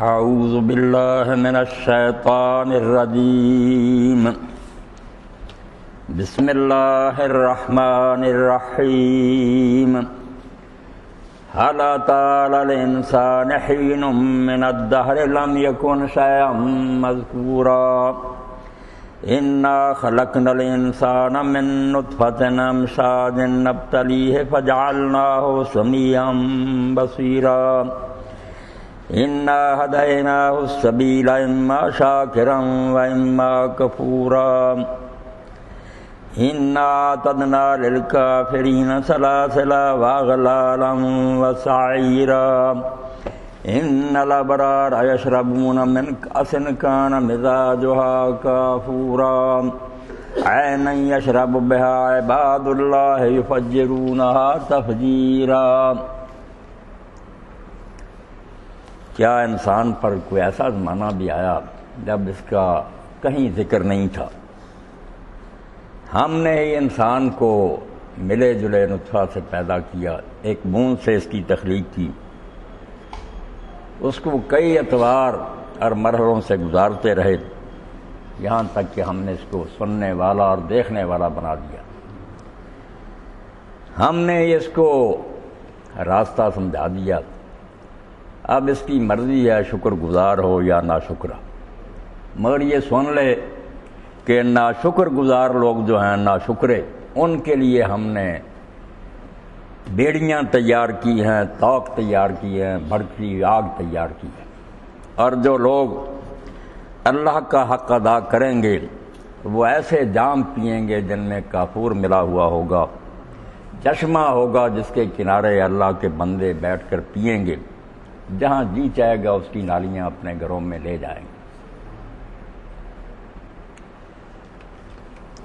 اعوذ باللہ من الشیطان الرجیم بسم اللہ الرحمن الرحیم هل أتى على الإنسان حين من الدهر لم يكن شيئا مذكورا إنا خلقنا الإنسان من نطفة أمشاج نبتليه فجعلناه سميعا بصيرا إنا هديناه السبيل إما شاكرا وإما كفورا إنا أعتدنا للكافرين سلاسلا وأغلالا وسعيرا إن الأبرار يشربون من كأس كان مزاجها كافورا عينا يشرب بها عباد الله يفجرونها تفجيرا۔ کیا انسان پر کوئی ایسا زمانہ بھی آیا جب اس کا کہیں ذکر نہیں تھا؟ ہم نے انسان کو ملے جلے نطفہ سے پیدا کیا، ایک بوند سے اس کی تخلیق کی، اس کو کئی اطوار اور مرحلوں سے گزارتے رہے یہاں تک کہ ہم نے اس کو سننے والا اور دیکھنے والا بنا دیا۔ ہم نے اس کو راستہ سمجھا دیا، اب اس کی مرضی ہے شکر گزار ہو یا ناشکر، مگر یہ سن لے کہ ناشکر گزار لوگ جو ہیں ناشکرے، ان کے لیے ہم نے بیڑیاں تیار کی ہیں، توق تیار کی ہیں، بھڑکتی آگ تیار کی ہے، اور جو لوگ اللہ کا حق ادا کریں گے وہ ایسے جام پئیں گے جن میں کافور ملا ہوا ہوگا، چشمہ ہوگا جس کے کنارے اللہ کے بندے بیٹھ کر پئیں گے، جہاں جی چاہے گا اس کی نالیاں اپنے گھروں میں لے جائیں گے۔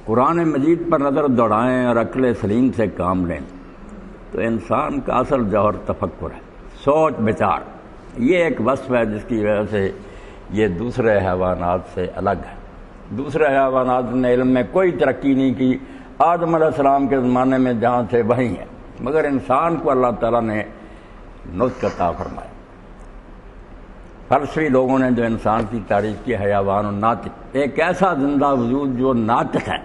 قرآن مجید پر نظر دوڑائیں اور عقل سلیم سے کام لیں تو انسان کا اصل جوہر تفکر ہے، سوچ بچار۔ یہ ایک وصف ہے جس کی وجہ سے یہ دوسرے حیوانات سے الگ ہے۔ دوسرے حیوانات نے علم میں کوئی ترقی نہیں کی، آدم علیہ السلام کے زمانے میں جہاں سے وہیں ہے، مگر انسان کو اللہ تعالیٰ نے نطق عطا فرمایا۔ فلسفی لوگوں نے جو انسان کی تعریف کی، حیوان الناطق، ایک ایسا زندہ وجود جو ناطق ہے۔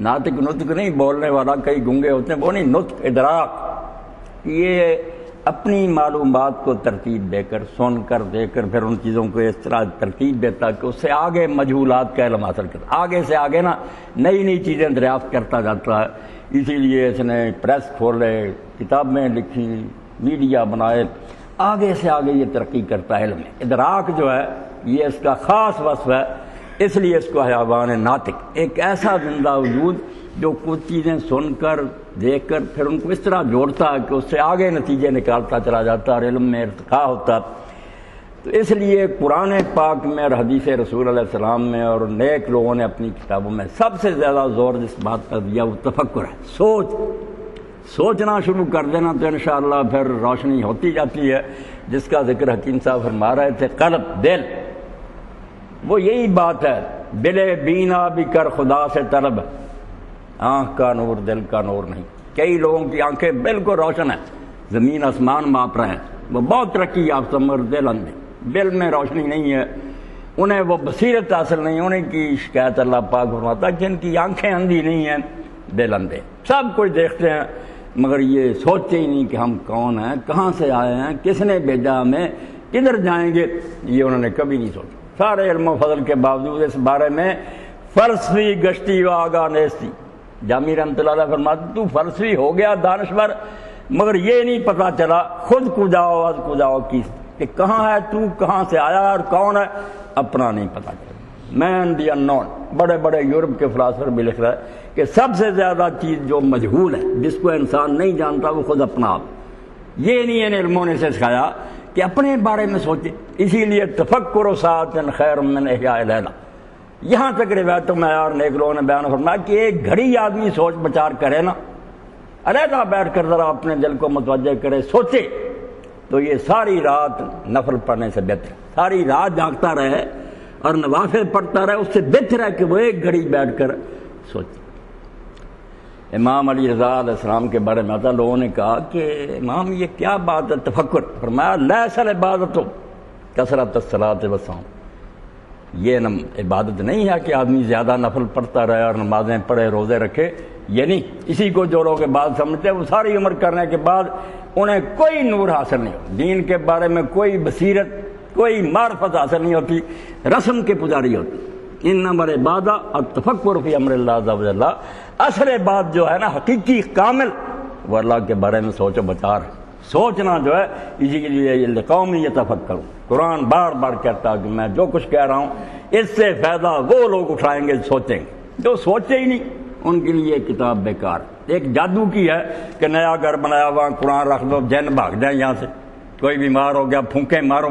ناطق نطق نہیں بولنے والا، کئی گنگے ہوتے ہیں، وہ نہیں، نطق ادراک، یہ اپنی معلومات کو ترتیب دے کر، سن کر، دے کر، پھر ان چیزوں کو اس طرح ترتیب دیتا کہ اس سے آگے مجہولات کا علم حاصل کرتا، آگے سے آگے نا نئی نئی چیزیں دریافت کرتا جاتا ہے۔ اسی لیے اس نے پریس کھولے، کتابیں لکھی، میڈیا بنائے، آگے سے آگے یہ ترقی کرتا ہے۔ علم ادراک جو ہے یہ اس کا خاص وصف ہے، اس لیے اس کو حیوان ناطق، ایک ایسا زندہ وجود جو کچھ چیزیں سن کر، دیکھ کر، پھر ان کو اس طرح جوڑتا ہے کہ اس سے آگے نتیجے نکالتا چلا جاتا اور علم میں ارتقاء ہوتا۔ تو اس لیے قرآن پاک میں اور حدیث رسول علیہ السلام میں اور نیک لوگوں نے اپنی کتابوں میں سب سے زیادہ زور جس بات پر دیا وہ تفکر ہے، سوچنا شروع کر دینا تو انشاءاللہ پھر روشنی ہوتی جاتی ہے، جس کا ذکر حکیم صاحب فرما رہے تھے۔ قلب، دل، وہ یہی بات ہے، بلے بینا بھی کر خدا سے طلب، آنکھ کا نور دل کا نور نہیں۔ کئی لوگوں کی آنکھیں بالکل روشن ہیں، زمین آسمان ماپ رہے ہیں، وہ بہت ترقی یافتہ، مگر دل اندھے، دل میں روشنی نہیں ہے، انہیں وہ بصیرت حاصل نہیں۔ انہیں کی شکایت اللہ پاک فرماتا ہے جن کی آنکھیں اندھی نہیں ہیں، دل اندھے، سب کچھ دیکھتے ہیں مگر یہ سوچتے ہی نہیں کہ ہم کون ہیں، کہاں سے آئے ہیں، کس نے بھیجا ہمیں، کدھر جائیں گے، یہ انہوں نے کبھی نہیں سوچا۔ سارے علم و فضل کے باوجود اس بارے میں فلسفی گشتی و آگاہ نیستی۔ جامی رحمۃ اللہ علیہ فرماتے تو فلسفی ہو گیا، دانشور، مگر یہ نہیں پتا چلا خود کو جاؤ از کو جاؤ کی، کہ کہاں ہے تو، کہاں سے آیا اور کون ہے، اپنا نہیں پتا چلا۔ مین دی ان نون، بڑے بڑے یورپ کے فلاسفر بھی لکھ رہا ہے کہ سب سے زیادہ چیز جو مجہول ہے، جس کو انسان نہیں جانتا، وہ خود اپنا آپ۔ یہ نہیں ان علموں نے سکھایا کہ اپنے بارے میں سوچے، اسی لیے تفکر و ساعۃ خیر من احیاء لیلہ، یہاں تک روایتوں میں اور نیک لوگوں نے بیان فرمایا کہ ایک گھڑی آدمی سوچ بچار کرے نا، علیحدہ بیٹھ کر ذرا اپنے دل کو متوجہ کرے، سوچے، تو یہ ساری رات نفل پڑھنے سے بہتر، ساری رات جاگتا رہے اور نوافل پڑھتا رہے، اس سے بہتر ہے کہ وہ ایک گھڑی بیٹھ کر سوچے۔ امام علی رضا علیہ السلام کے بارے میں آتا، لوگوں نے کہا کہ امام یہ کیا بات ہے تفکر؟ فرمایا لیس العبادت کثرت الصلاۃ والصوم، یہ عبادت نہیں ہے کہ آدمی زیادہ نفل پڑھتا رہے اور نمازیں پڑھے روزے رکھے، یہ نہیں۔ اسی کو جو لوگ بعد سمجھتے ہیں وہ ساری عمر کرنے کے بعد انہیں کوئی نور حاصل نہیں ہوتا، دین کے بارے میں کوئی بصیرت، کوئی معرفت حاصل نہیں ہوتی، رسم کے پجاری ہوتی۔ انما العبادہ التفکر فی امر اللہ عز وجل، اصل بات جو ہے نا حقیقی کامل، وہ اللہ کے بارے میں سوچ و بچار ہے۔ سوچنا جو ہے، اسی کے لیے لقوم یتفکرون، قرآن بار بار کہتا ہے کہ میں جو کچھ کہہ رہا ہوں اس سے فائدہ وہ لوگ اٹھائیں گے سوچیں گے، جو سوچے ہی نہیں ان کے لیے کتاب بیکار۔ ایک جادو کی ہے کہ نیا گھر بنایا ہوا قرآن رکھ دو جن بھاگ جائیں یہاں سے، کوئی بیمار ہو گیا پھونکے مارو،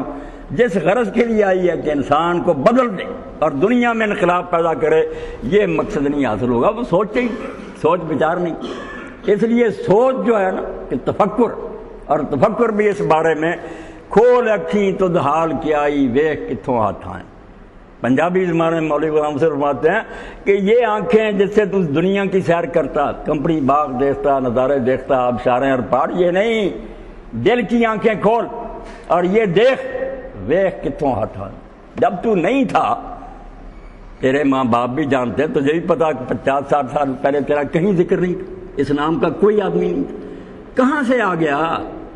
جس غرض کے لیے آئی ہے کہ انسان کو بدل دے اور دنیا میں انقلاب پیدا کرے، یہ مقصد نہیں حاصل ہوگا، وہ سوچے ہی، سوچ بچار نہیں۔ اس لیے سوچ جو ہے نا کہ تفکر، اور تفکر بھی اس بارے میں کھول اکھیں تو حال کیا آئی ویکھ کتھوں ہاتھ آئیں۔ پنجابی زبان میں مولوی غلام سے فرماتے ہیں کہ یہ آنکھیں جس سے تو دنیا کی سیر کرتا، کمپنی باغ دیکھتا، نظارے دیکھتا، آبشاریں اور پہاڑ، یہ نہیں، دل کی آنکھیں کھول اور یہ دیکھ ویکھ کتھوں ہاتھ آئیں۔ جب تو نہیں تھا، تیرے ماں باپ بھی جانتے، تجھے بھی پتا کہ 50-60 سال پہلے تیرا کہیں ذکر نہیں تھا، اس نام کا کوئی آدمی نہیں تھا، کہاں سے آ گیا؟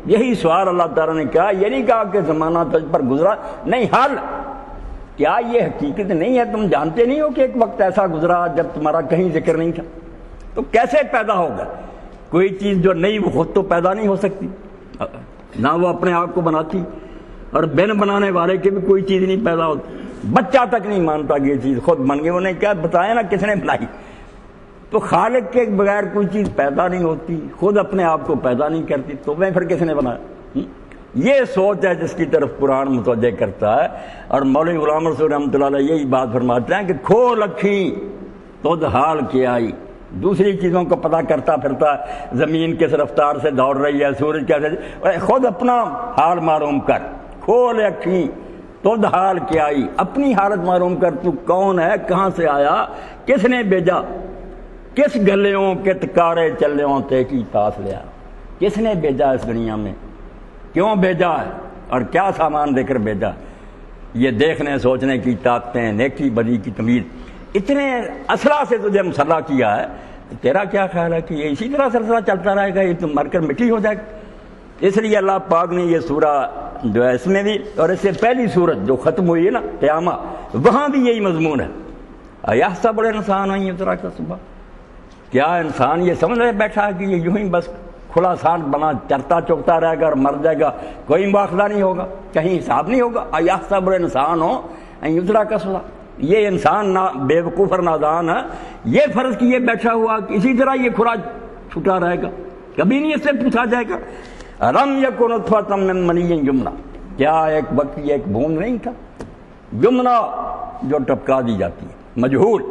یہی سوال اللہ تعالیٰ نے کہا، یہ نہیں کہا کہ زمانہ تجھ پر گزرا، نہیں، حل کیا یہ حقیقت نہیں ہے؟ تم جانتے نہیں ہو کہ ایک وقت ایسا گزرا جب تمہارا کہیں ذکر نہیں تھا؟ تو کیسے پیدا ہوگا؟ کوئی چیز جو نہیں وہ خود تو پیدا نہیں ہو سکتی، نہ وہ اپنے آپ کو بناتی، اور بن بنانے والے کی بھی کوئی چیز نہیں پیدا ہوتی۔ بچہ تک نہیں مانتا کہ یہ چیز خود بن گئی، انہیں کیا بتایا نا کس نے بنائی؟ تو خالق کے بغیر کوئی چیز پیدا نہیں ہوتی، خود اپنے آپ کو پیدا نہیں کرتی، تو میں پھر کس نے بنایا؟ یہ سوچ ہے جس کی طرف قرآن متوجہ کرتا ہے، اور مولوی غلام رسول رحمۃ اللہ علیہ یہی بات فرماتے ہیں کہ کھول اکھیں تو حال کیا آئی۔ دوسری چیزوں کو پتہ کرتا پھرتا ہے، زمین کس رفتار سے دوڑ رہی ہے، سورج کیسے، خود اپنا حال معلوم کر، کھول اکھیں تو حال کیا آئی، اپنی حالت معلوم کر، تو کون ہے، کہاں سے آیا، کس نے بھیجا، کس گلیوں کے تکارے چلیوں تے کی تاس لیا، کس نے بھیجا اس دنیا میں، کیوں بھیجا ہے اور کیا سامان دے کر بھیجا۔ یہ دیکھنے سوچنے کی طاقتیں، نیکی بدی کی تمیز، اتنے اسرا سے تجھے مسلح کیا ہے، تو تیرا کیا خیال ہے کہ یہ اسی طرح سلسلہ چلتا رہے گا، یہ تم مر کر مٹی ہو جائے گا؟ اس لیے اللہ پاک نے یہ سورہ جو ہے اس میں بھی، اور اس سے پہلی سورت جو ختم ہوئی ہے نا قیامہ، وہاں بھی یہی مضمون ہے، ایحسب الانسان ان یترک سدی، کیا انسان یہ سمجھ رہے بیٹھا ہے کہ یہ یوں ہی بس کھلا سانٹ بنا چرتا چوکتا رہے گا اور مر جائے گا، کوئی مواخذہ نہیں ہوگا، کہیں حساب نہیں ہوگا؟ ایحسب الانسان ان یترک سدی، یہ انسان بے وقوف اور نادان ہے، یہ فرض کیے بیٹھا ہوا کہ اسی طرح یہ کھلا چھٹا رہے گا، کبھی نہیں اس سے پوچھا جائے گا۔ الم یکن نطفۃ من منی یمنی، کیا ایک وقت یہ ایک بوند نہیں تھا، یمنا جو ٹپکا دی جاتی ہے، مجہول،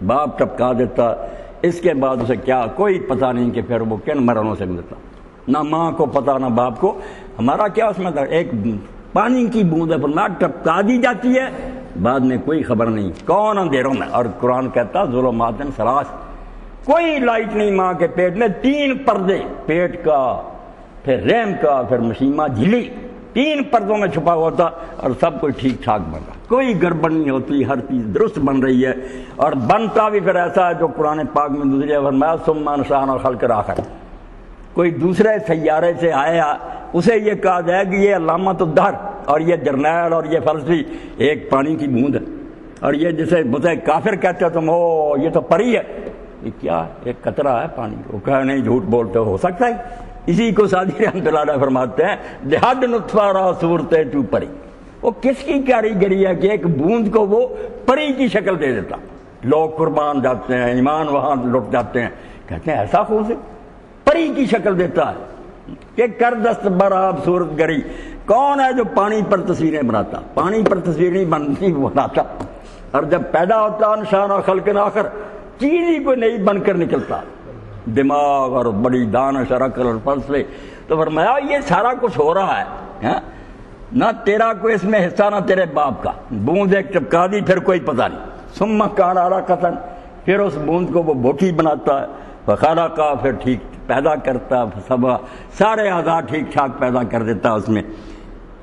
باپ ٹپکا دیتا، اس کے بعد اسے کیا کوئی پتہ نہیں کہ پھر وہ کن مرحلوں سے گزرتا، نہ ماں کو پتہ نہ باپ کو، ہمارا کیا اس میں تھا، ایک پانی کی بوند ہے، فرمایا ٹپکا دی جاتی ہے، بعد میں کوئی خبر نہیں، کون اندھیروں میں، اور قرآن کہتا ظلمات ثلاث، کوئی لائٹ نہیں ماں کے پیٹ میں، 3 پردے، پیٹ کا، پھر رحم کا، پھر مشیمہ جھلی، 3 پردوں میں چھپا ہوا تھا، اور سب کچھ ٹھیک ٹھاک بن رہا، کوئی گڑبڑ نہیں ہوتی، ہر چیز درست بن رہی ہے، اور بنتا بھی پھر ایسا ہے جو قرآن پاک میں دوسری فرمایا ثم انشأنا خلقا آخر، کوئی دوسرے سیارے سے آیا، اسے یہ کہا جائے کہ یہ علامۃ الدہر اور یہ جرنیل اور یہ فلسفی ایک پانی کی بوند ہے، اور یہ جسے بتے کافر کہتے ہو تم، او یہ تو پری ہے، یہ کیا ایک قطرہ ہے پانی، وہ کہا نہیں جھوٹ بولتے ہو سکتا ہے۔ اسی کو سعدی رحمۃ اللہ علیہ فرماتے ہیں دہد نطفہ را صورتے تو پری، وہ کس کی کاریگری ہے کہ ایک بوند کو وہ پری کی شکل دے دیتا، لوگ قربان جاتے ہیں، ایمان وہاں لٹ جاتے ہیں، کہتے ہیں ایسا خوب سے پری کی شکل دیتا ہے کہ کر دست برآب صورت گری، کون ہے جو پانی پر تصویریں بناتا، پانی پر تصویر نہیں بنتی بناتا، اور جب پیدا ہوتا انشأنا خلقا آخر، چیز ہی کوئی نئی بن کر نکلتا، دماغ اور بڑی دانش اور عقل اور فلسفے، تو فرمایا یہ سارا کچھ ہو رہا ہے، نہ تیرا کوئی اس میں حصہ نہ تیرے باپ کا، بوند ایک چپکا دی پھر کوئی پتہ نہیں، ثم کان علاقۃ، پھر اس بوند کو وہ بوٹی بناتا ہے، فخلقا، پھر ٹھیک پیدا کرتا، سب سارے اعضاء ٹھیک ٹھاک پیدا کر دیتا اس میں،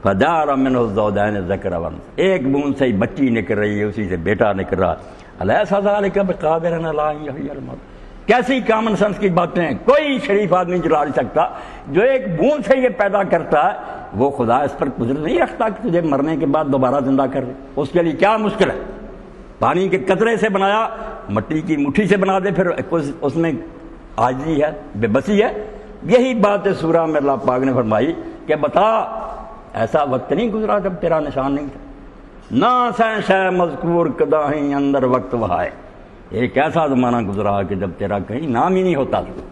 فجعل منه الزوجين الذكر والانثى، ایک بوند سے ہی بچی نکل رہی ہے، اسی سے بیٹا نکل رہا ہے۔ الیس ذلک بقادر علی ان یحیی الموتى، کیسی کامن سنس کی باتیں ہیں، کوئی شریف آدمی جلا نہیں سکتا۔ جو ایک بوند سے یہ پیدا کرتا ہے وہ خدا اس پر قدرت نہیں رکھتا کہ تجھے مرنے کے بعد دوبارہ زندہ کر دے؟ اس کے لیے کیا مشکل ہے؟ پانی کے قطرے سے بنایا، مٹی کی مٹھی سے بنا دے، پھر اس میں عاجزی ہے، بے بسی ہے۔ یہی بات سورہ میں اللہ پاک نے فرمائی کہ بتا ایسا وقت نہیں گزرا جب تیرا نشان نہیں تھا، نہ سین شے مذکور کداہیں اندر وقت وہائے، ایک ایسا زمانہ گزرا کہ جب تیرا کہیں نام ہی نہیں ہوتا تھا۔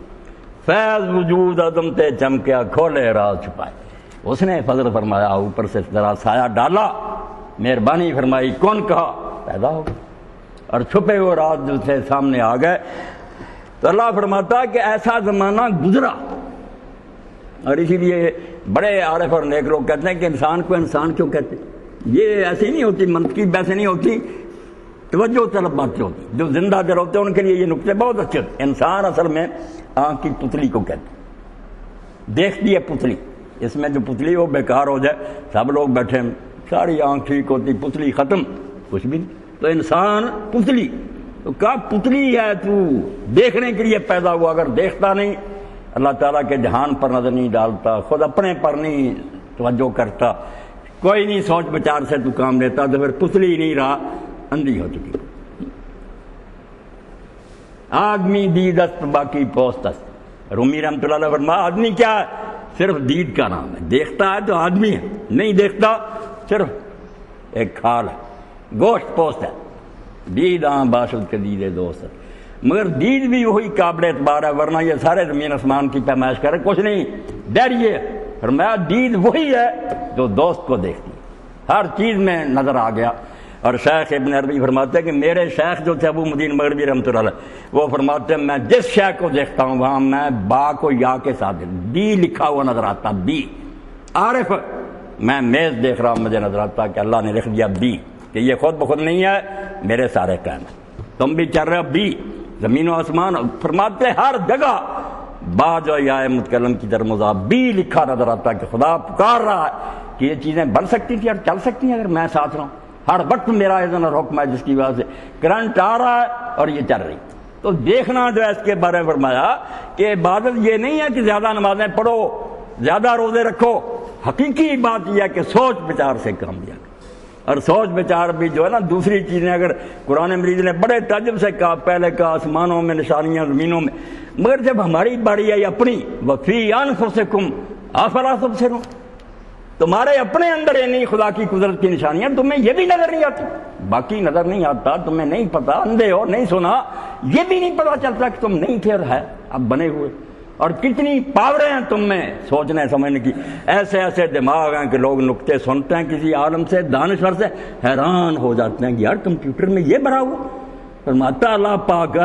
فیض وجود عدم تے چمکیا کھولے راز چھپائے، اس نے فضل فرمایا، اوپر سے ذرا سایہ ڈالا، مہربانی فرمائی، کون کہا پیدا ہو گیا، اور چھپے ہوئے راز جو سے سامنے آ گئے۔ تو اللہ فرماتا ہے کہ ایسا زمانہ گزرا، اور اسی لیے بڑے عارف اور نیک لوگ کہتے ہیں کہ انسان کو انسان کیوں کہتے ہیں؟ یہ ایسی نہیں ہوتی، منطقی ویسے نہیں ہوتی، توجہ طلب باتیں ہوتی۔ جو زندہ دل ہوتے ہیں ان کے لیے یہ نقطے بہت اچھے ہوتے ہیں۔ انسان اصل میں آنکھ کی پتلی کو کہتے ہیں، دیکھتی ہے پتلی، اس میں جو پتلی وہ بیکار ہو جائے، سب لوگ بیٹھے ہیں، ساری آنکھ ٹھیک ہوتی، پتلی ختم، کچھ بھی نہیں۔ تو انسان پتلی، تو کہا پتلی ہے تو، دیکھنے کے لیے پیدا ہوا، اگر دیکھتا نہیں، اللہ تعالیٰ کے جہان پر نظر نہیں ڈالتا، خود اپنے پر نہیں توجہ کرتا، کوئی نہیں سوچ بچار سے تو کام لیتا، تو پھر پتلی نہیں رہا، اندھی ہو چکی۔ آدمی دیدست باقی پوستست، رومی رحمۃ اللہ علیہ فرمایا آدمی کیا ہے؟ صرف دید کا نام ہے، دیکھتا ہے تو آدمی ہے، نہیں دیکھتا صرف ایک کھال ہے، گوشت پوست ہے۔ دید آن باشد کے دید دوست، مگر دید بھی وہی قابل اعتبار ہے، ورنہ یہ سارے زمین آسمان کی پیمائش کرے کچھ نہیں، ڈریے۔ فرمایا دید وہی ہے جو دوست کو دیکھتی، ہر چیز میں نظر آ گیا۔ اور شیخ ابن عربی فرماتے ہیں کہ میرے شیخ جو تھے ابو مدین مغربی رحمۃ اللہ علیہ، وہ فرماتے ہیں میں جس شے کو دیکھتا ہوں وہاں میں با کو یا کے ساتھ بی لکھا ہوا نظر آتا، بی عارف، میں میز دیکھ رہا ہوں مجھے نظر آتا کہ اللہ نے لکھ دیا بی، کہ یہ خود بخود نہیں ہے، میرے سارے قائم ہیں، تم بھی چل رہے ہو بی، زمین و آسمان۔ فرماتے ہر جگہ با جو یا متکلم کی طرف مضاف بی لکھا نظر آتا کہ خدا پکار رہا ہے کہ یہ چیزیں بن سکتی تھی اور چل سکتی ہیں اگر میں ساتھ رہا ہوں، ہر وقت میرا اذن اور حکم ہے جس کی وجہ سے کرنٹ آ رہا ہے اور یہ چل رہی۔ تو دیکھنا جو ہے اس کے بارے میں فرمایا کہ عبادت یہ نہیں ہے کہ زیادہ نمازیں پڑھو، زیادہ روزے رکھو، حقیقی بات یہ ہے کہ سوچ بچار سے کام لیا، اور سوچ بچار بھی جو ہے نا دوسری چیزیں، اگر قرآن مجید نے بڑے تعجب سے کہا، پہلے کہا آسمانوں میں نشانیاں، زمینوں میں، مگر جب ہماری باری آئی اپنی، وفی انفسکم افلا تبصرون، تمہارے اپنے اندر یہ نہیں خدا کی قدرت کی نشانیاں، تمہیں یہ بھی نظر نہیں آتی، باقی نظر نہیں آتا، تمہیں نہیں پتا، اندھے ہو نہیں سنا، یہ بھی نہیں پتا چلتا کہ تم نہیں تھے اور ہے اب بنے ہوئے، اور کتنی پاوریں ہیں تم میں سوچنے سمجھنے کی، ایسے ایسے دماغ ہیں کہ لوگ نکتے سنتے ہیں کسی عالم سے، دانشور سے، حیران ہو جاتے ہیں کہ یار کمپیوٹر میں یہ بھرا ہوا۔ فرماتا اللہ پاک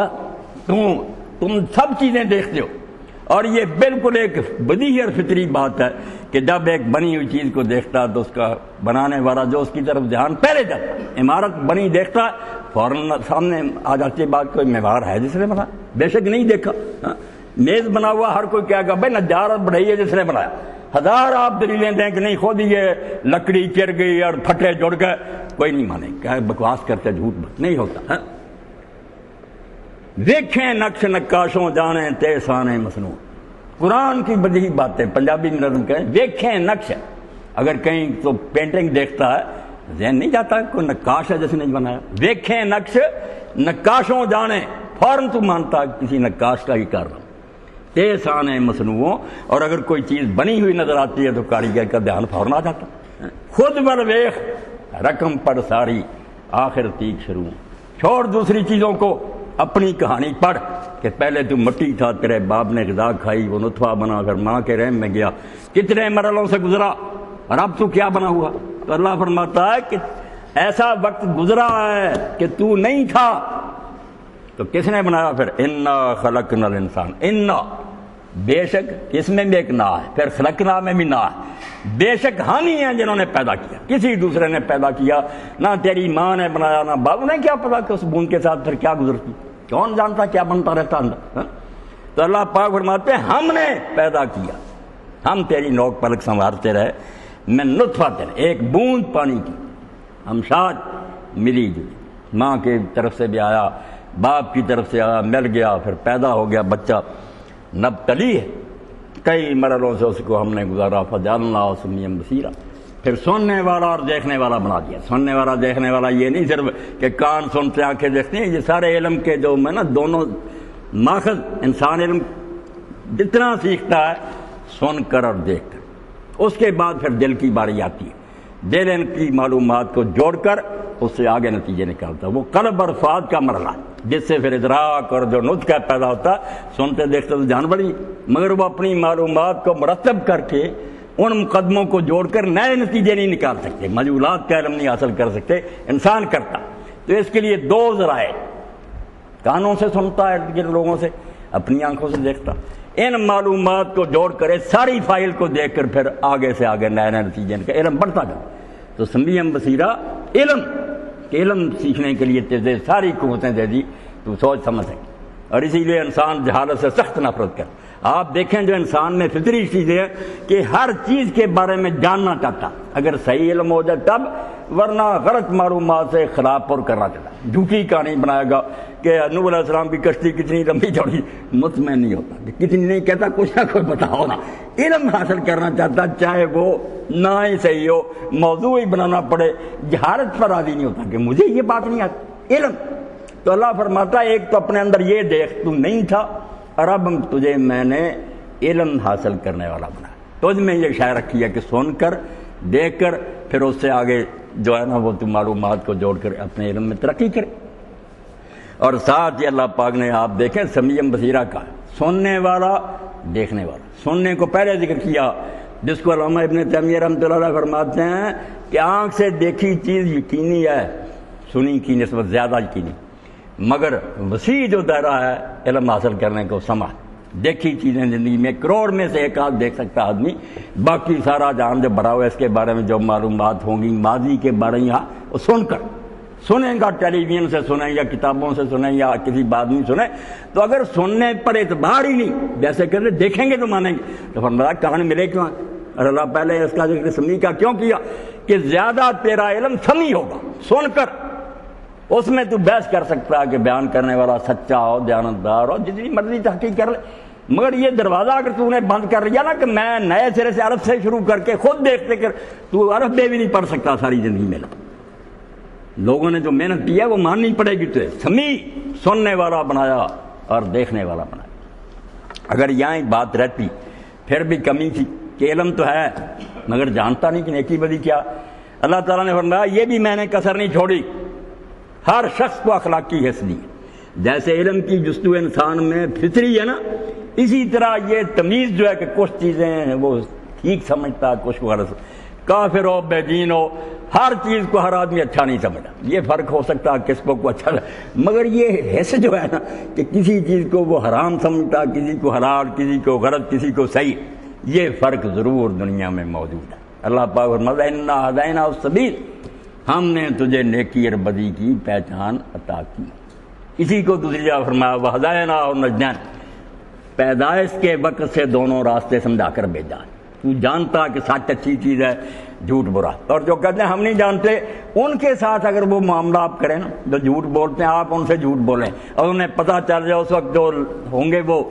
تم سب چیزیں دیکھتے ہو، اور یہ بالکل ایک بدیہی اور فطری بات ہے کہ جب ایک بنی ہوئی چیز کو دیکھتا تو اس کا بنانے والا جو اس کی طرف دھیان پہلے جاتا، عمارت بنی دیکھتا فوراً سامنے آ جاتی ہے بات، کوئی معمار ہے جس نے بنا، بے شک نہیں دیکھا، میز بنا ہوا ہر کوئی کہے گا بھائی نجارت بڑھائی ہے جس نے بنایا، ہزار آپ دلیلیں دیں کہ نہیں خود یہ لکڑی چر گئی اور پھٹے جڑ گئے، کوئی نہیں مانے، کیا بکواس کرتے، جھوٹ نہیں ہوتا۔ دیکھیں نقش نقاشوں جانے تیسانے مصنوع، قرآن کی بدیہی باتیں، پنجابی میں نظم کہیں دیکھیں نقش، اگر کہیں تو پینٹنگ دیکھتا ہے ذہن نہیں جاتا کوئی نقاش ہے جس نے بنایا، دیکھیں نقش نقاشوں جانے، فوراً تو مانتا کسی نقاش کا ہی کر رہا ہوں، تیسانے مصنوعوں، اور اگر کوئی چیز بنی ہوئی نظر آتی ہے تو کاریگر کا دھیان فوراً آ جاتا، خود بر ویخ رقم پڑھ ساری آخر تیک شروع، چھوڑ دوسری چیزوں کو، اپنی کہانی پڑھ کہ پہلے تو مٹی تھا، تیرے باپ نے غذا کھائی، وہ نطفہ بنا، پھر ماں کے رحم میں گیا، کتنے مرحلوں سے گزرا، اور اب تو کیا بنا ہوا۔ تو اللہ فرماتا ہے کہ ایسا وقت گزرا ہے کہ تو نہیں تھا، تو کس نے بنایا پھر؟ انا خلقنا الانسان، انا بے شک، اس میں بھی ایک نا ہے، پھر خلقنا میں بھی نا ہے، بے شک ہم ہی ہیں جنہوں نے پیدا کیا، کسی دوسرے نے پیدا کیا، نہ تیری ماں نے بنایا نہ باپ نے، کیا پتا کہ اس بوند کے ساتھ پھر کیا گزرتی، کون جانتا کیا بنتا رہتا اندر۔ تو اللہ پاک فرماتے ہیں ہم نے پیدا کیا، ہم تیری نوک پلک سنوارتے رہے، میں نطفہ ایک بوند پانی کی امشاج ملی جی، ماں کی طرف سے بھی آیا، باپ کی طرف سے آیا، مل گیا، پھر پیدا ہو گیا بچہ نبتلی ہے، کئی مرحلوں سے اس کو ہم نے گزارا، فجعلنا سمیعا بصیرا، پھر سننے والا اور دیکھنے والا بنا دیا۔ سننے والا دیکھنے والا یہ نہیں صرف کہ کان سنتے آنکھیں دیکھتے ہیں، یہ سارے علم کے جو میں نا دونوں ماخذ، انسان علم جتنا سیکھتا ہے سن کر اور دیکھ کر، اس کے بعد پھر دل کی باری آتی ہے، دل ان کی معلومات کو جوڑ کر اس سے آگے نتیجے نکالتا ہے، وہ قلب اور فؤاد کا مرحلہ جس سے پھر ادراک اور جو نطق پیدا ہوتا ہے۔ سنتے دیکھتے تو جانور ہی، مگر وہ اپنی معلومات کو مرتب کر کے ان مقدموں کو جوڑ کر نئے نتیجے نہیں نکال سکتے، مجہولات کا علم نہیں حاصل کر سکتے، انسان کرتا۔ تو اس کے لیے دو ذرائع، کانوں سے سنتا ہے جن لوگوں سے، اپنی آنکھوں سے دیکھتا، ان معلومات کو جوڑ کر ساری فائل کو دیکھ کر پھر آگے سے آگے نئے نئے نتیجے کا علم بڑھتا جاتا۔ تو سمیع بصیرہ علم سیکھنے کے لیے تجھے ساری قوتیں دے دی، تو سوچ سمجھ سکے، اور اسی لیے انسان جہالت سے سخت نفرت کرتا۔ آپ دیکھیں جو انسان میں فطری چیزیں ہیں کہ ہر چیز کے بارے میں جاننا چاہتا، اگر صحیح علم ہو جائے تب، ورنہ غلط معلومات سے خلاف پر کرنا چاہتا، جھوٹی کہانی بنائے گا کہ نوح علیہ السلام کی کشتی کتنی لمبی چوڑی، مطمئن نہیں ہوتا کہ کتنی، نہیں کہتا کچھ نہ کچھ بتاؤ نا، علم حاصل کرنا چاہتا، چاہے وہ نہ ہی صحیح ہو، موضوع ہی بنانا پڑے، جہالت پر راضی نہیں ہوتا کہ مجھے یہ بات نہیں آتی، علم۔ تو اللہ فرماتا ہے ایک تو اپنے اندر یہ دیکھ تو نہیں تھا، اور اب تجھے میں نے علم حاصل کرنے والا بنا، تو میں یہ شے رکھی ہے کہ سن کر دیکھ کر پھر اس سے آگے جو ہے نا وہ تم معلومات کو جوڑ کر اپنے علم میں ترقی کرے۔ اور ساتھ ہی اللہ پاک نے آپ دیکھیں سمیع بصیرہ کا، سننے والا دیکھنے والا، سننے کو پہلے ذکر کیا، جس کو علامہ ابن تیمیہ رحمۃ اللہ علیہ فرماتے ہیں کہ آنکھ سے دیکھی چیز یقینی ہے، سنی کی نسبت زیادہ یقینی، مگر وسیع جو دائرہ ہے علم حاصل کرنے کو سمع، دیکھی چیزیں زندگی میں کروڑ میں سے ایک آدھ دیکھ سکتا آدمی، باقی سارا جہان جو بڑا ہوا ہے اس کے بارے میں جو معلومات ہوں گی ماضی کے بارے میں وہ سن کر سنیں گا، ٹیلی ویژن سے سنیں یا کتابوں سے سنیں یا کسی بات نہیں سنیں، تو اگر سننے پر اعتبار ہی نہیں، جیسے کہ دیکھیں گے تو مانیں گے، تو فرمایا کہاں ملے کیوں؟ اور اللہ پہلے اس کا ذکر سمعی کا کیوں کیا کہ زیادہ تیرا علم سمعی ہوگا، سن کر اس میں تو بحث کر سکتا ہے کہ بیان کرنے والا سچا ہو، دیانتدار ہو، جتنی مرضی تحقیق کر لے، مگر یہ دروازہ اگر تو نے بند کر لیا نا کہ میں نئے سرے سے عرب سے شروع کر کے خود دیکھتے کر، تو عرب میں بھی نہیں پڑھ سکتا ساری زندگی میں۔ لوگوں نے جو محنت کی ہے وہ ماننی پڑے گی تجھے، سمیع سننے والا بنایا اور دیکھنے والا بنایا۔ اگر یہاں بات رہتی پھر بھی کمی تھی کہ علم تو ہے مگر جانتا نہیں کہ نیکی بدی کیا، اللہ تعالیٰ نے فرمایا یہ بھی میں نے کسر نہیں چھوڑی، ہر شخص کو اخلاقی حص دی، جیسے علم کی جستجو انسان میں فطری ہے نا، اسی طرح یہ تمیز جو ہے کہ کچھ چیزیں وہ ٹھیک سمجھتا، کچھ کو غلط، کافر ہو بے دین ہو، ہر چیز کو ہر آدمی اچھا نہیں سمجھتا، یہ فرق ہو سکتا ہے کس کو اچھا لگتا، مگر یہ حص جو ہے نا کہ کسی چیز کو وہ حرام سمجھتا، کسی کو حلال، کسی کو غلط، کسی کو صحیح، یہ فرق ضرور دنیا میں موجود ہے۔ اللہ پاک فرماتا ہے انا ہدینا السبیل، ہم نے تجھے نیکی اور بدی کی پہچان عطا کی۔ اسی کو دوسری جگہ فرمایا وہدینا النجدین، پیدائش کے وقت سے دونوں راستے سمجھا کر بھیجا، تو جانتا کہ سچ اچھی چیز ہے، جھوٹ برا، اور جو کہتے ہیں ہم نہیں جانتے ان کے ساتھ اگر وہ معاملہ آپ کریں نا، جو جھوٹ بولتے ہیں آپ ان سے جھوٹ بولیں اور انہیں پتہ چل جائے، اس وقت جو ہوں گے وہ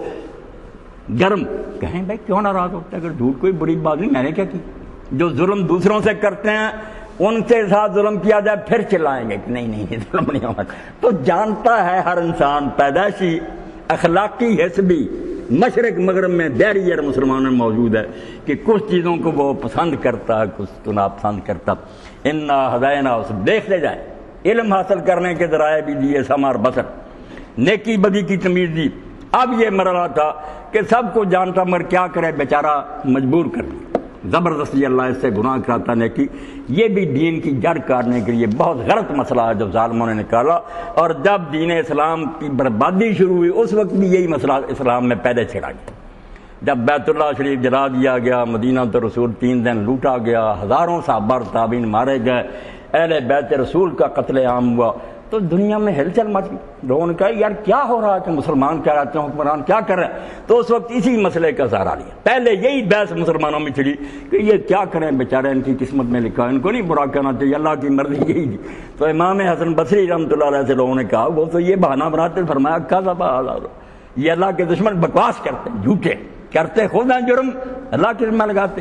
گرم، کہیں بھائی کیوں ناراض ہوتا ہے، اگر جھوٹ کوئی بری بات نہیں، میں نے کیا کی۔ جو ظلم دوسروں سے کرتے ہیں ان کے ساتھ ظلم کیا جائے پھر چلائیں گے کہ نہیں نہیں ظلم نہیں ہوگا۔ تو جانتا ہے ہر انسان پیدائشی اخلاقی حص بھی مشرق مغرب میں دہریہ مسلمانوں میں موجود ہے کہ کچھ چیزوں کو وہ پسند کرتا ہے، کچھ کو ناپسند کرتا۔ انا ہدینا، اس دیکھتے جائیں، علم حاصل کرنے کے ذرائع بھی دیے، سمع اور بصر، نیکی بدی کی تمیز دی۔ اب یہ مرحلہ تھا کہ سب کو جانتا مگر کیا کرے بیچارہ، مجبور کر دیا، زبردستی اللہ اس سے گناہ کراتا نیکی۔ یہ بھی دین کی جڑ کاٹنے کے لیے بہت غلط مسئلہ ہے جو ظالموں نے نکالا، اور جب دین اسلام کی بربادی شروع ہوئی اس وقت بھی یہی مسئلہ اسلام میں پیدا چھڑا گیا۔ جب بیت اللہ شریف جلا دیا گیا، مدینہ تو رسول 3 دن لوٹا گیا، ہزاروں صحابہ اور تابعین مارے گئے، اہل بیت رسول کا قتل عام ہوا، تو دنیا میں ہلچل مچ گئی. لوگوں نے کہا یار کیا ہو رہا ہے کہ مسلمان کیا رہتے ہیں, حکمران کیا کر رہے ہیں. تو اس وقت اسی مسئلے کا سہارا لیا. پہلے یہی بحث مسلمانوں میں چلی کہ یہ کیا کریں بیچارے, ان کی قسمت میں لکھا, ان کو نہیں برا کہنا چاہیے, اللہ کی مرضی یہی تھی. تو امام حسن بصری رحمۃ اللہ علیہ سے لوگوں نے کہا وہ تو یہ بہانہ بناتے, فرمایا یہ اللہ کے دشمن بکواس کرتے ہیں, جھوٹے کرتے, خود ہیں جرم, اللہ کے ذمہ لگاتے.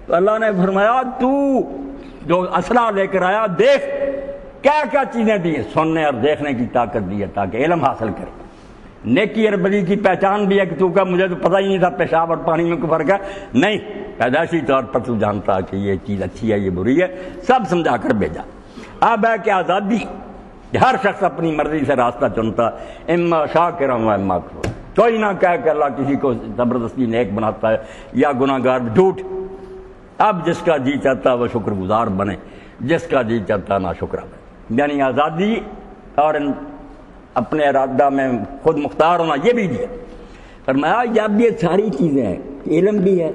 تو اللہ نے فرمایا تو جو اسلحہ لے کر آیا دیکھ کیا کیا چیزیں دی ہیں, سننے اور دیکھنے کی طاقت دی ہے تاکہ علم حاصل کرے. نیکی اور بدی کی پہچان بھی ہے کہ تو کا مجھے تو پتہ ہی نہیں تھا پیشاب اور پانی میں کوئی فرق ہے, نہیں پیدائشی طور پر تو جانتا کہ یہ چیز اچھی ہے یہ بری ہے, سب سمجھا کر بھیجا. اب ہے کہ آزادی, ہر شخص اپنی مرضی سے راستہ چنتا, اما شاکرا و اما کفورا. کوئی نہ کہہ کہ اللہ کسی کو زبردستی نیک بناتا ہے یا گناہ گار, جھوٹ. اب جس کا جی چاہتا وہ شکر گزار بنے, جس کا جی چاہتا نا شکرا بنے. یعنی آزادی اور اپنے ارادہ میں خود مختار ہونا یہ بھی دیا. فرمایا جب یہ ساری چیزیں ہیں, علم بھی ہے,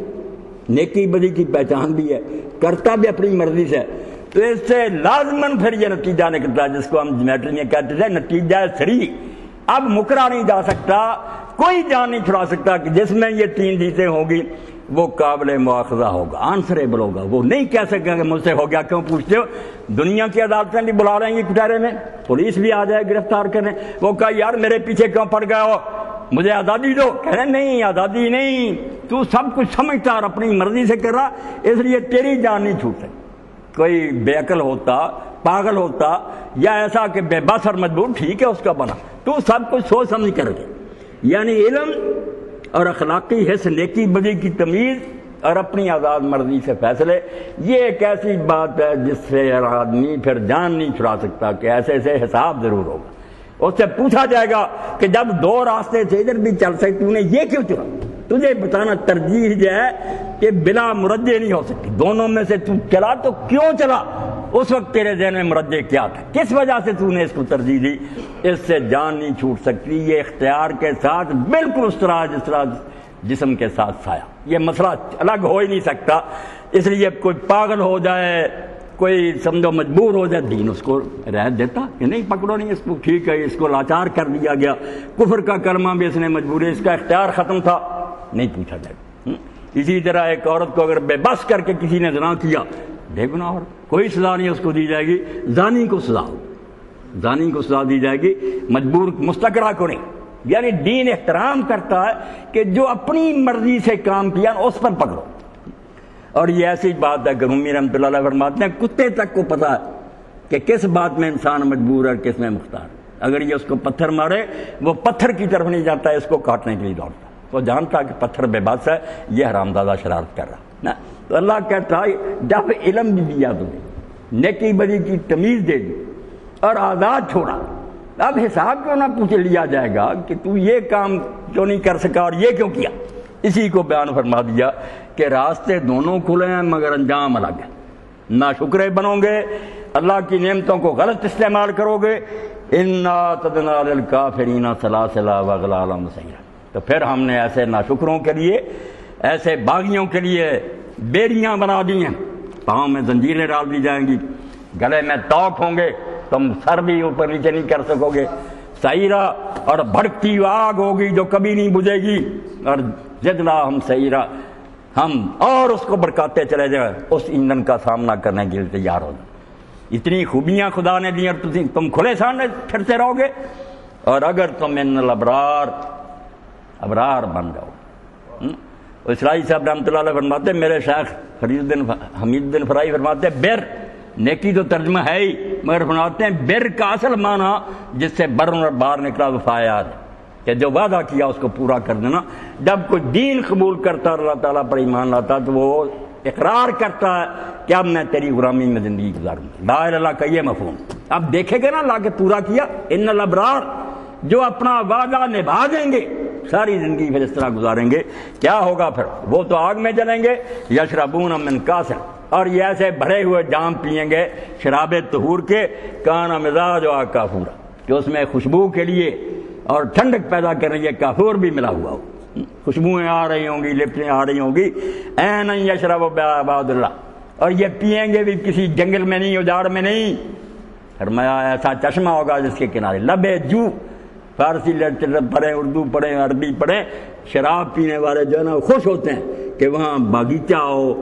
نیکی بدی کی پہچان بھی ہے, کرتا بھی اپنی مرضی سے, تو اس سے لازماً پھر یہ نتیجہ نکلتا ہے جس کو ہم جیومیٹری میں کہتے تھے نتیجہ سری. اب مکرا نہیں جا سکتا, کوئی جان نہیں چھڑا سکتا کہ جس میں یہ 3 چیزیں ہوگی وہ قابل مواخذہ ہوگا, آنسریبل ہوگا. وہ نہیں کہہ سکے کہ مجھ سے ہو گیا, کیوں پوچھتے ہو. دنیا کی عدالتیں بھی بلا رہے ہیں یہ کٹہرے میں, پولیس بھی آ جائے گرفتار کرنے. وہ کہا یار میرے پیچھے کیوں پڑ گئے ہو, مجھے آزادی دو. کہہ رہے نہیں آزادی نہیں, تو سب کچھ سمجھتا اور اپنی مرضی سے کر رہا, اس لیے تیری جان نہیں چھوٹ سکتی. کوئی بے عقل ہوتا, پاگل ہوتا, یا ایسا کہ بے بس اور مجبور, ٹھیک ہے اس کا بنا, تو سب کچھ سوچ سمجھ کر کے. یعنی علم اور اخلاقی حس, نیکی بدی کی تمیز اور اپنی آزاد مرضی سے فیصلے, یہ ایک ایسی بات ہے جس سے آدمی پھر جان نہیں چھڑا سکتا کہ ایسے ایسے حساب ضرور ہوگا. اس سے پوچھا جائے گا کہ جب 2 راستے سے ادھر بھی چل سکتی, تو نے یہ کیوں چنا. تجھے بتانا ترجیح یہ ہے کہ بلا مرجع نہیں ہو سکتی, دونوں میں سے تو چلا تو کیوں چلا, اس وقت تیرے ذہن میں مرجع کیا تھا, کس وجہ سے تو نے اس کو ترجیح دی. اس سے جان نہیں چھوٹ سکتی. یہ اختیار کے ساتھ بالکل اس طرح جس طرح جسم کے ساتھ سایہ, یہ مسئلہ الگ ہو ہی نہیں سکتا. اس لیے کوئی پاگل ہو جائے, کوئی سمجھو مجبور ہو جائے, دین اس کو رعایت دیتا کہ نہیں پکڑو نہیں اس کو, ٹھیک ہے اس کو لاچار کر دیا گیا, کفر کا کلمہ بھی اس نے مجبوری, اس کا اختیار ختم تھا, نہیں پوچھا جائے. اسی طرح ایک عورت کو اگر بے بس کر کے کسی نے زنا کیا, بے گناہ اور کوئی سزا نہیں اس کو دی جائے گی. زانی کو سزا ہو, زانی کو سزا دی جائے گی, مجبور مستقرہ کو نہیں. یعنی دین احترام کرتا ہے کہ جو اپنی مرضی سے کام کیا اس پر پکڑو. اور یہ ایسی بات ہے کہ رومی رحمۃ اللہ علیہ فرماتے ہیں کتے تک کو پتا ہے کہ کس بات میں انسان مجبور ہے اور کس میں مختار. اگر یہ اس کو پتھر مارے, وہ پتھر کی طرف نہیں جاتا ہے, اس کو کاٹنے کے لیے دوڑتا. وہ جانتا کہ پتھر بے بس ہے, یہ حرامزادہ شرارت کر رہا نا. تو اللہ کہتا ہے جب علم بھی دیا تمہیں, نیکی بدی کی تمیز دے دی اور آزاد چھوڑا, اب حساب کیوں نہ پوچھ لیا جائے گا کہ تو یہ کام کیوں نہیں کر سکا اور یہ کیوں کیا. اسی کو بیان فرما دیا کہ راستے دونوں کھلے ہیں مگر انجام الگ ہے. نہ شکرے بنو گے, اللہ کی نعمتوں کو غلط استعمال کرو گے, انا تدنا للکافرین سلاسلا واغلالا مسیرا. تو پھر ہم نے ایسے ناشکروں کے لیے, ایسے باغیوں کے لیے بیڑیاں بنا دی ہیں, پاؤں میں زنجیریں ڈال دی جائیں گی, گلے میں توق ہوں گے, تم سر بھی اوپر نیچے نہیں کر سکو گے. سعیرہ اور بھڑکتی آگ ہوگی جو کبھی نہیں بجھے گی, اور زدنا ہم سعیرہ, ہم اور اس کو بھڑکاتے چلے جائیں, اس ایندھن کا سامنا کرنے کے لیے تیار ہو جائیں. اتنی خوبیاں خدا نے دی اور تم کھلے سامنے پھرتے رہو گے. اور اگر تم ان الابرار, ابرار بن جاؤ. اسرائی صاحب رحمۃ اللہ علیہ فرماتے ہیں, میرے شیخ حمید بن فرائی فرماتے ہیں بر, نیکی تو ترجمہ ہے ہی, مگر فرماتے ہیں بر کا اصل معنی جس سے برن اور باہر نکلا وفایات, کہ جو وعدہ کیا اس کو پورا کر دینا. جب کوئی دین قبول کرتا اور اللہ تعالیٰ پر ایمان لاتا تو وہ اقرار کرتا ہے کہ اب میں تیری غلامی میں زندگی گزاروں. لا الہ الا اللہ کا یہ مفہوم اب دیکھے گا نا, لا کے پورا کیا. ان الابرار, جو اپنا وعدہ نبھا دیں گے ساری زندگی پھر اس طرح گزاریں گے. کیا ہوگا پھر, وہ تو آگ میں جلیں گے. یشربون من کاسر, اور یہ ایسے بھرے ہوئے جام پئیں گے شراب طہور کے, کانا مزاج و کافورا, کہ اس میں خوشبو کے لیے اور ٹھنڈک پیدا کرنے کے کافور بھی ملا ہوا ہو. خوشبوئیں آ رہی ہوں گی, لپٹیں آ رہی ہوں گی. این یشرب بعباد اللہ, اور یہ پئیں گے بھی کسی جنگل میں نہیں, اجاڑ میں نہیں, فرمایا ایسا چشمہ ہوگا جس کے کنارے لبے جو، فارسی لٹریچر پڑھیں، اردو پڑھیں، عربی پڑھیں، شراب پینے والے جو ہے نا خوش ہوتے ہیں کہ وہاں باغیچہ ہو،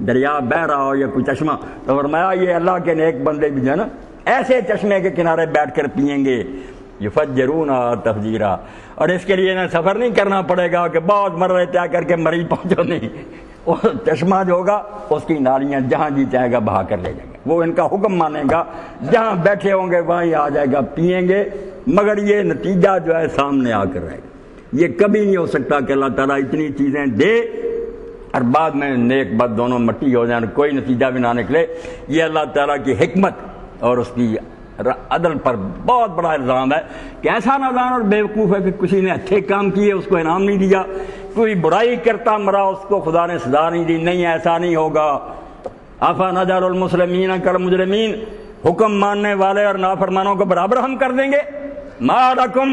دریا بہہ رہا ہو یا کوئی چشمہ، تو فرمایا یہ اللہ کے نیک بندے بھی جو ہے نا ایسے چشمے کے کنارے بیٹھ کر پئیں گے، یفجرون تفجیرا، اور اس کے لیے نا سفر نہیں کرنا پڑے گا کہ بہت مرے طے کر کے مری پہنچو، نہیں، وہ چشمہ جو ہوگا اس کی نالیاں جہاں جی چاہے گا بہا کر لے جائے گا، وہ ان کا حکم مانے گا، جہاں بیٹھے ہوں گے وہیں آ جائے گا، پئیں گے، مگر یہ نتیجہ جو ہے سامنے آ کر رہے گا۔ یہ کبھی نہیں ہو سکتا کہ اللہ تعالیٰ اتنی چیزیں دے اور بعد میں نیک بد دونوں مٹی ہو جائیں، کوئی نتیجہ بھی نہ نکلے۔ یہ اللہ تعالیٰ کی حکمت اور اس کی عدل پر بہت بڑا الزام ہے کہ ایسا نادان اور بیوقوف ہے کہ کسی نے اچھے کام کیے اس کو انعام نہیں دیا، کوئی برائی کرتا مرا اس کو خدا نے سزا نہیں دی، نہیں ایسا نہیں ہوگا۔ افا نجعل المسلمین کالمجرمین، حکم ماننے والے اور نافرمانوں کو برابر ہم کر دیں گے؟ ما لکم،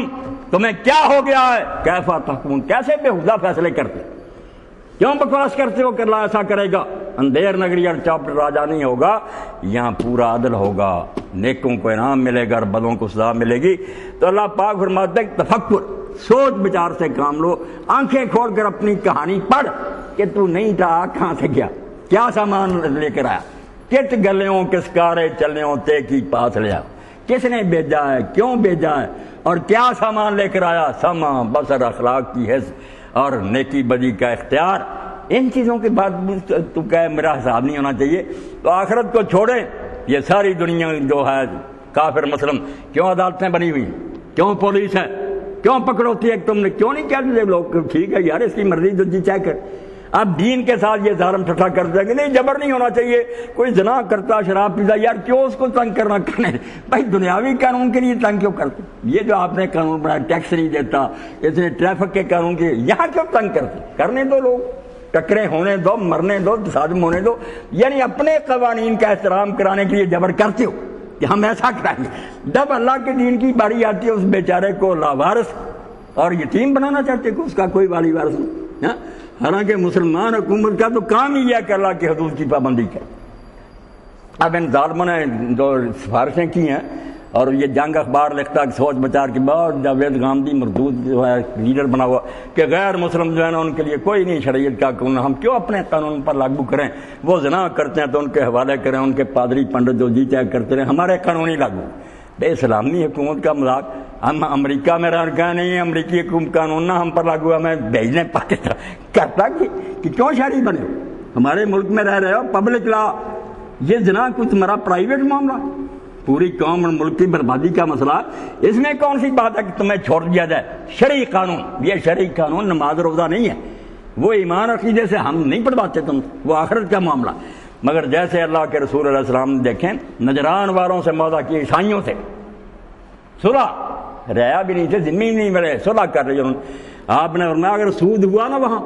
تمہیں کیا ہو گیا ہے؟ کیف تحکمون، کیسے بےہودہ فیصلے کرتے، کیوں بکواس کرتے ہو کہ اللہ ایسا کرے گا؟ اندھیر نگری اور چاپٹر راجا نہیں ہوگا، یہاں پورا عدل ہوگا، نیکوں کو انعام ملے گا اور بدوں کو سزا ملے گی۔ تو اللہ پاک فرماتے ہیں تفکر، سوچ بچار سے کام لو، آنکھیں کھول کر اپنی کہانی پڑھ کہ تو نہیں تھا، کہاں سے گیا، کیا سامان لے کر آیا، کت گلیوں کس کارے چلنے تے کی پاس لیا، کس نے بھیجا ہے، کیوں بھیجا ہے، اور کیا سامان لے کر آیا، سمع بصر اخلاق کی حس اور نیکی بدی کا اختیار۔ ان چیزوں کے بعد تو کہ میرا حساب نہیں ہونا چاہیے۔ تو آخرت کو چھوڑیں، یہ ساری دنیا جو ہے کافر مسلم، کیوں عدالتیں بنی ہوئی، کیوں پولیس ہے، کیوں پکڑوتی ہے، تم نے کیوں نہیں کہتے لوگ ٹھیک ہے یار اس کی مرضی جو جی چاہے کر۔ اب دین کے ساتھ یہ ظالم ٹھٹھا کر دیں گے، نہیں جبر نہیں ہونا چاہیے، کوئی زنا کرتا شراب پیتا یار کیوں اس کو تنگ کرنا کرنے، بھائی دنیاوی قانون کے لیے تنگ کیوں کرتے؟ یہ جو آپ نے قانون بنایا ٹیکس نہیں دیتا، اس نے ٹریفک کے قانون کے، یہاں کیوں تنگ کرتے؟ کرنے دو، لوگ ٹکرے ہونے دو، مرنے دو، تصادم ہونے دو، یعنی اپنے قوانین کا احترام کرانے کے لیے جبر کرتے ہو کہ ہم ایسا کرائیں گے۔ جب اللہ کے دین کی باری آتی ہے اس بیچارے کو لاوارث اور یتیم بنانا چاہتے کہ اس کا کوئی والی وارث نہیں۔ حالانکہ مسلمان حکومت کا تو کام ہی ہے کہ اللہ کی حدود کی پابندی کرے۔ اب ان ظالموں نے جو سفارشیں کی ہیں اور یہ جنگ اخبار لکھتا کہ سوچ بچار کے بعد جاوید گاندھی مردود جو ہے لیڈر بنا ہوا کہ غیر مسلم جو ہے نا ان کے لیے کوئی نہیں شریعت کا قانون، ہم کیوں اپنے قانون پر لاگو کریں، وہ زنا کرتے ہیں تو ان کے حوالے کریں، ان کے پادری پنڈت جو جی چاہے کرتے رہیں، ہمارے قانون ہی لاگو۔ بے اسلامی حکومت کا مذاق، ہم امریکہ میں رہ گئے نہیں، امریکی حکومت قانون نہ ہم پر لاگو، ہمیں بھیجنے پاکستان کرتا کہ کیوں شہری بنے ہو، ہمارے ملک میں رہ رہے ہو، پبلک لا، یہ زنا کوئی تمہارا پرائیویٹ معاملہ، پوری قوم اور ملک کی بربادی کا مسئلہ، اس میں کون سی بات ہے کہ تمہیں چھوڑ دیا جائے؟ شرعی قانون، یہ شرعی قانون نماز روزہ نہیں ہے، وہ ایمان عقیدے سے ہم نہیں پڑھواتے تم، وہ آخرت کا معاملہ۔ مگر جیسے اللہ کے رسول علیہ السلام نے دیکھیں نجران والوں سے معاہدہ کیا، عیسائیوں سے صلح، ریا بھی نہیں تھے، ذمہ نہیں ملے، صلح کر رہی انہوں نے، آپ نے فرمایا اگر سود ہوا نا وہاں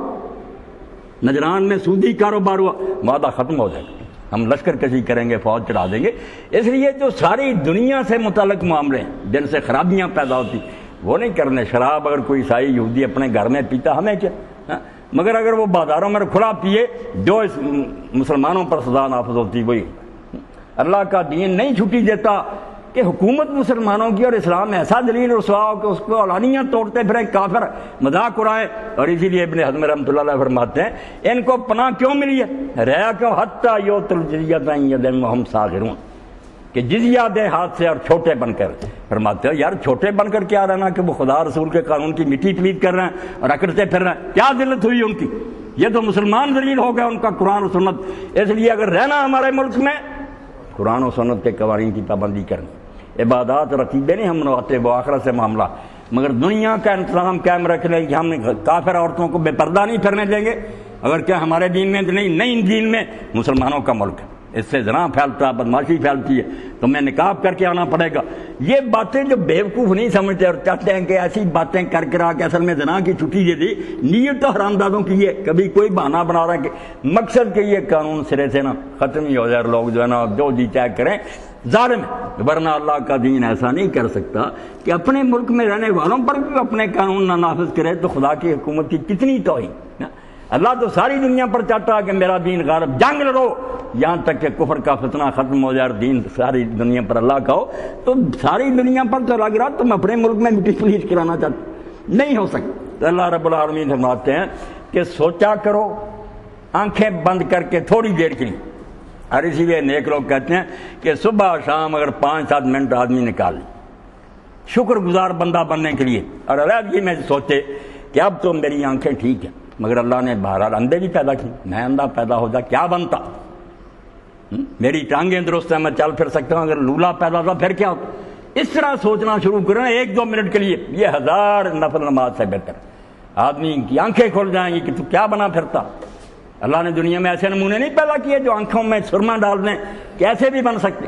نجران میں سودی کاروبار ہوا، معاہدہ ختم ہو جائے گا، ہم لشکر کشی کریں گے، فوج چڑھا دیں گے۔ اس لیے جو ساری دنیا سے متعلق معاملے جن سے خرابیاں پیدا ہوتی وہ نہیں کرنے۔ شراب اگر کوئی عیسائی یہودی اپنے گھر میں پیتا ہمیں کیا، مگر اگر وہ بازاروں میں کھلا پیے جو اس مسلمانوں پر سزا نافذ ہوتی وہی۔ اللہ کا دین نہیں چھٹی دیتا کہ حکومت مسلمانوں کی اور اسلام ایسا دلیل رسوا ہو کہ اس کو علانیہ توڑتے پھریں، کافر مذاق اڑائیں۔ اور اسی لیے ابن حزم رحمۃ اللہ علیہ فرماتے ہیں ان کو پناہ کیوں ملی ہے، ریا کیوں، حتی یؤت الجزیۃ عن ید وہم صاغرون، کہ جزیہ دے ہاتھ سے اور چھوٹے بن کر۔ فرماتے ہیں یار چھوٹے بن کر کیا رہنا کہ وہ خدا رسول کے قانون کی مٹی پلیت کر رہے ہیں اور اکڑتے پھر رہے ہیں، کیا ذلت ہوئی ان کی؟ یہ تو مسلمان ذلیل ہو گئے، ان کا قرآن و سنت۔ اس لیے اگر رہنا ہمارے ملک میں قرآن و سنت کے قوانین کی پابندی کرنی، عبادات اور عقیدے نہیں ہم منواتے، وہ آخرت سے معاملہ۔ مگر دنیا کا انتظام قائم رکھ لیں کہ ہم کافر عورتوں کو بے پردہ نہیں پھرنے دیں گے، اگر کیا ہمارے دین میں نہیں، نہیں دین میں مسلمانوں کا ملک ہے، اس سے زنا پھیلتا، بدماشی پھیلتی ہے، تمہیں نقاب کر کے آنا پڑے گا۔ یہ باتیں جو بیوقوف نہیں سمجھتے اور چاہتے ہیں کہ ایسی باتیں کر کے کہ اصل میں زنا کی چھٹی دے دی، نیت تو حرام دادوں کی ہے، کبھی کوئی بہانہ بنا رہا ہے کہ مقصد کہ یہ قانون سرے سے نا ختم ہی ہو جائے، لوگ جو ہے نا جو جی چاہے کریں، ظالم ہے۔ ورنہ اللہ کا دین ایسا نہیں کر سکتا کہ اپنے ملک میں رہنے والوں پر بھی اپنے قانون نہ نافذ کرے، تو خدا کی حکومت کی کتنی توہین۔ اللہ تو ساری دنیا پر چاہتا ہے کہ میرا دین غالب، جنگ لڑو یہاں تک کہ کفر کا فتنہ ختم ہو جائے اور دین ساری دنیا پر اللہ کا ہو۔ تو ساری دنیا پر تو لگ رہا تم اپنے ملک میں مٹی پلیز کرانا چاہتے، نہیں ہو سکتا۔ تو اللہ رب العالمین فرماتے ہیں کہ سوچا کرو آنکھیں بند کر کے تھوڑی دیر کے لیے، اور اسی لیے نیک لوگ کہتے ہیں کہ صبح شام اگر 5-7 منٹ آدمی نکال لے شکر گزار بندہ بننے کے لیے، اور علیحدگی میں سوچے کہ اب تو میری آنکھیں ٹھیک ہیں مگر اللہ نے بہرحال اندھے بھی پیدا کی، میں اندھا پیدا ہو جا کیا بنتا، میری ٹانگیں درست ہیں میں چل پھر سکتا ہوں، اگر لولا پیدا تھا پھر کیا ہوتا۔ اس طرح سوچنا شروع کریں 1-2 منٹ کے لیے، یہ 1000 نفل نماز سے بہتر۔ آدمی کی آنکھیں کھل جائیں گی کہ تو کیا بنا پھرتا۔ اللہ نے دنیا میں ایسے نمونے نہیں پیدا کیے جو آنکھوں میں سرما ڈال دیں، کیسے بھی بن سکتے۔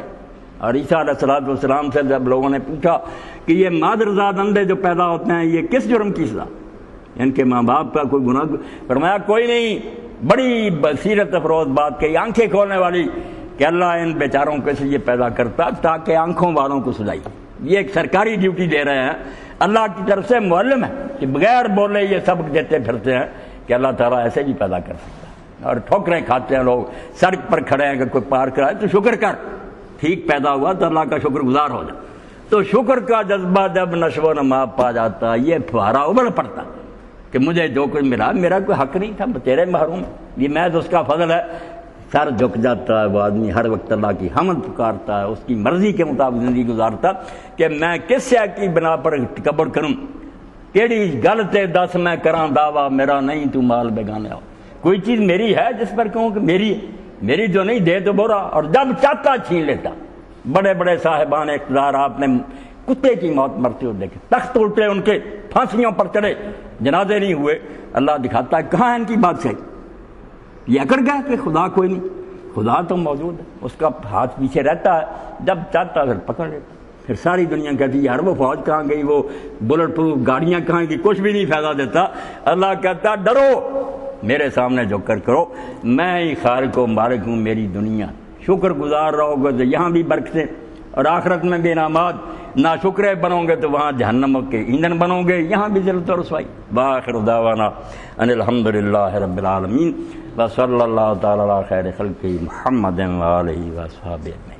اور عیسیٰ علیہ السلام سے جب لوگوں نے پوچھا کہ یہ مادرزاد اندھے جو پیدا ہوتے ہیں یہ کس جرم کی سزا، ان کے ماں باپ کا کوئی گناہ؟ فرمایا کوئی نہیں، بڑی بصیرت افروز بات کہی، آنکھیں کھولنے والی، کہ اللہ ان بیچاروں کو اس لیے پیدا کرتا تاکہ آنکھوں والوں کو سجائی۔ یہ ایک سرکاری ڈیوٹی دے رہے ہیں، اللہ کی طرف سے معلم ہے کہ بغیر بولے یہ سبق دیتے پھرتے ہیں کہ اللہ تعالیٰ ایسے بھی پیدا کر سکتا ہے۔ اور ٹھوکریں کھاتے ہیں لوگ، سڑک پر کھڑے ہیں، اگر کوئی پار کرائے تو شکر کر، ٹھیک پیدا ہوا تو اللہ کا شکر گزار ہو جائے۔ تو شکر کا جذبہ جب نشو و نما پا جاتا، یہ پھوارا ابل پڑتا کہ مجھے جو کچھ ملا میرا کوئی حق نہیں تھا، تیرے محروم، یہ محض اس کا فضل ہے۔ سر جھک جاتا ہے وہ آدمی، ہر وقت اللہ کی حمد پکارتا ہے، اس کی مرضی کے مطابق زندگی گزارتا کہ میں کس شے کی بنا پر تکبر کروں، کیڑی گل تے دس میں کراں دعویٰ، میرا نہیں تو مال بیگانے ہو۔ کوئی چیز میری ہے جس پر کہوں کہ میری جو نہیں دے تو برا، اور جب چاہتا چھین لیتا۔ بڑے بڑے صاحبان اقتدار آپ نے کتے کی موت مرتے ہوئے دیکھے، تخت الٹے ان کے، پھانسیوں پر چڑھے، جنازے نہیں ہوئے۔ اللہ دکھاتا ہے کہاں ہے ان کی بادشاہی۔ یہ اکڑ گیا کہ خدا کوئی نہیں، خدا تو موجود ہے، اس کا ہاتھ پیچھے رہتا ہے، جب چاہتا ہے پھر پکڑ لیتا۔ پھر ساری دنیا کہتی ہے یار وہ فوج کہاں گئی، وہ بلٹ پروف گاڑیاں کہاں گئی، کچھ بھی نہیں فائدہ دیتا۔ اللہ کہتا ڈرو، میرے سامنے جو کرو، میں ہی خالق و مالک ہوں میری دنیا۔ شکر گزار رہو گے تو یہاں بھی برکتیں، اور آخرت میں بھی انعامات۔ نہ شکرے بنو گے تو وہاں جہنم کے ایندھن بنو گے، یہاں بھی ذلت و رسوائی۔ بآخر دعوانا ان الحمد للہ رب العالمین، وصلی اللہ تعالی علی خیر خلقہ محمد وآلہ وصحبہ۔